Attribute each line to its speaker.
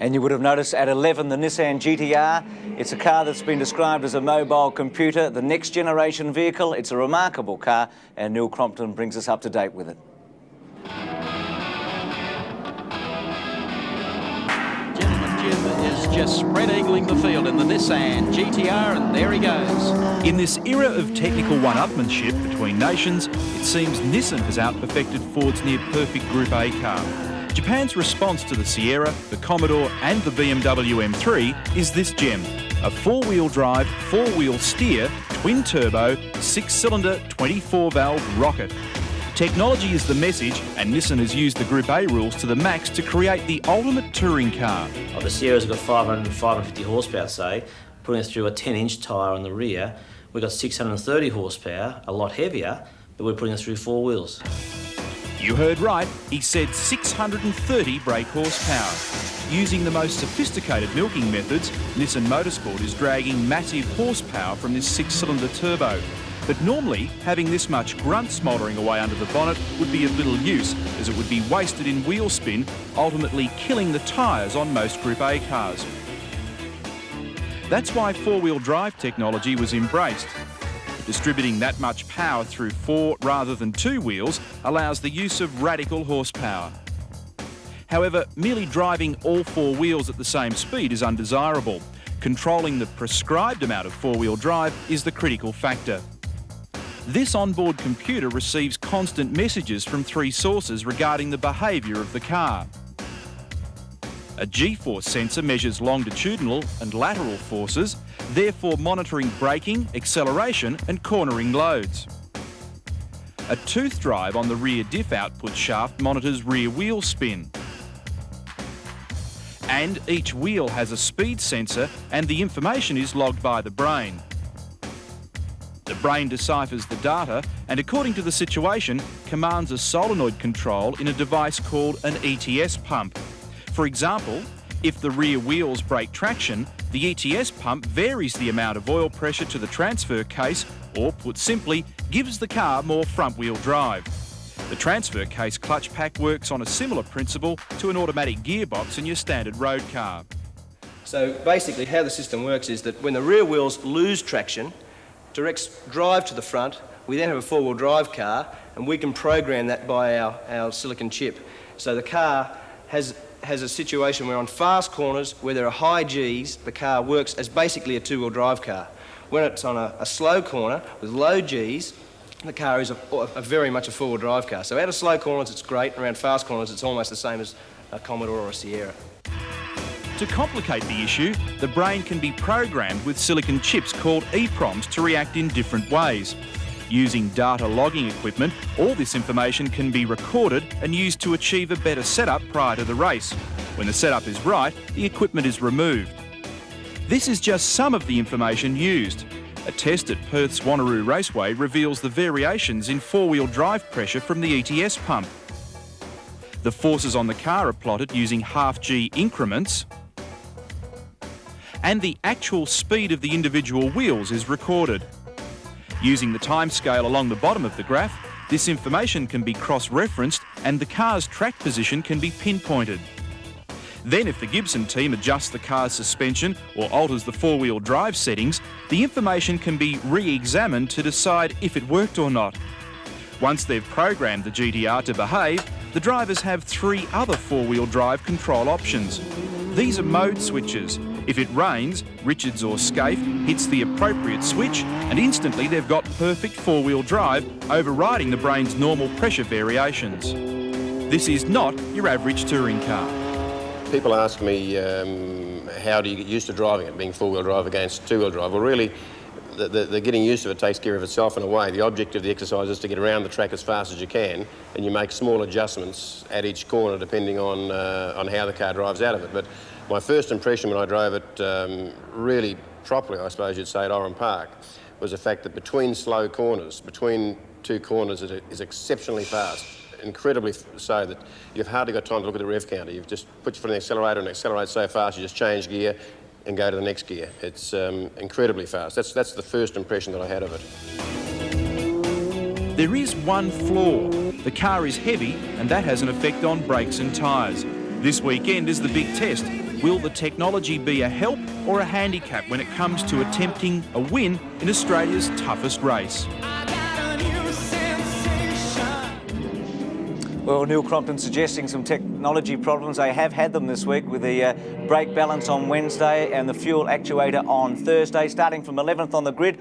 Speaker 1: And you would have noticed at 11 the Nissan GTR. It's a car that's been described as a mobile computer, the next generation vehicle. It's a remarkable car, and Neil Crompton brings us up to date with it.
Speaker 2: Jim is just spread eagling the field in the Nissan GTR, and there he goes.
Speaker 3: In this era of technical one-upmanship between nations, it seems Nissan has out-perfected Ford's near-perfect Group A car. Japan's response to the Sierra, the Commodore and the BMW M3 is this gem, a four-wheel drive, four-wheel steer, twin-turbo, six-cylinder, 24-valve rocket. Technology is the message, and Nissan has used the Group A rules to the max to create the ultimate touring car.
Speaker 4: The Sierra's got 550 horsepower, say, putting us through a 10-inch tyre on the rear. We've got 630 horsepower, a lot heavier, but we're putting us through four wheels.
Speaker 3: You heard right, he said 630 brake horsepower. Using the most sophisticated milking methods, Nissan Motorsport is dragging massive horsepower from this six-cylinder turbo. But normally, having this much grunt smouldering away under the bonnet would be of little use, as it would be wasted in wheel spin, ultimately killing the tyres on most Group A cars. That's why four-wheel drive technology was embraced. Distributing that much power through four rather than two wheels allows the use of radical horsepower. However, merely driving all four wheels at the same speed is undesirable. Controlling the prescribed amount of four-wheel drive is the critical factor. This onboard computer receives constant messages from three sources regarding the behaviour of the car. A G-force sensor measures longitudinal and lateral forces, therefore monitoring braking, acceleration and cornering loads. A tooth drive on the rear diff output shaft monitors rear wheel spin. And each wheel has a speed sensor, and the information is logged by the brain. The brain deciphers the data and, according to the situation, commands a solenoid control in a device called an ETS pump. For example, if the rear wheels break traction, the ETS pump varies the amount of oil pressure to the transfer case, or put simply, gives the car more front-wheel drive. The transfer case clutch pack works on a similar principle to an automatic gearbox in your standard road car.
Speaker 5: So basically how the system works is that when the rear wheels lose traction, directs drive to the front, we then have a four-wheel drive car, and we can program that by our silicon chip. So the car has a situation where on fast corners where there are high Gs, the car works as basically a two-wheel drive car. When it's on a slow corner with low Gs, the car is a very much a four-wheel drive car. So out of slow corners it's great, around fast corners it's almost the same as a Commodore or a Sierra.
Speaker 3: To complicate the issue, the brain can be programmed with silicon chips called EPROMs to react in different ways. Using data logging equipment, all this information can be recorded and used to achieve a better setup prior to the race. When the setup is right, the equipment is removed. This is just some of the information used. A test at Perth's Wanneroo Raceway reveals the variations in four-wheel drive pressure from the ETS pump. The forces on the car are plotted using half-G increments, and the actual speed of the individual wheels is recorded. Using the timescale along the bottom of the graph, this information can be cross-referenced and the car's track position can be pinpointed. Then if the Gibson team adjusts the car's suspension or alters the four-wheel drive settings, the information can be re-examined to decide if it worked or not. Once they've programmed the GTR to behave, the drivers have three other four-wheel drive control options. These are mode switches. If it rains, Richards or Scaife hits the appropriate switch and instantly they've got perfect four-wheel drive, overriding the brain's normal pressure variations. This is not your average touring car.
Speaker 6: People ask me, how do you get used to driving it, being four-wheel drive against two-wheel drive? Well, really, the getting used to it takes care of itself in a way. The object of the exercise is to get around the track as fast as you can, and you make small adjustments at each corner depending on how the car drives out of it. But my first impression when I drove it really properly, I suppose you'd say, at Oran Park, was the fact that between slow corners, between two corners, it is exceptionally fast. Incredibly so that you've hardly got time to look at the rev counter. You've just put your foot on the accelerator and accelerate so fast you just change gear and go to the next gear. It's incredibly fast. That's the first impression that I had of it.
Speaker 3: There is one flaw. The car is heavy and that has an effect on brakes and tyres. This weekend is the big test. Will the technology be a help or a handicap when it comes to attempting a win in Australia's toughest race?
Speaker 1: Well, Neil Crompton suggesting some technology problems. They have had them this week with the brake balance on Wednesday and the fuel actuator on Thursday. Starting from 11th on the grid,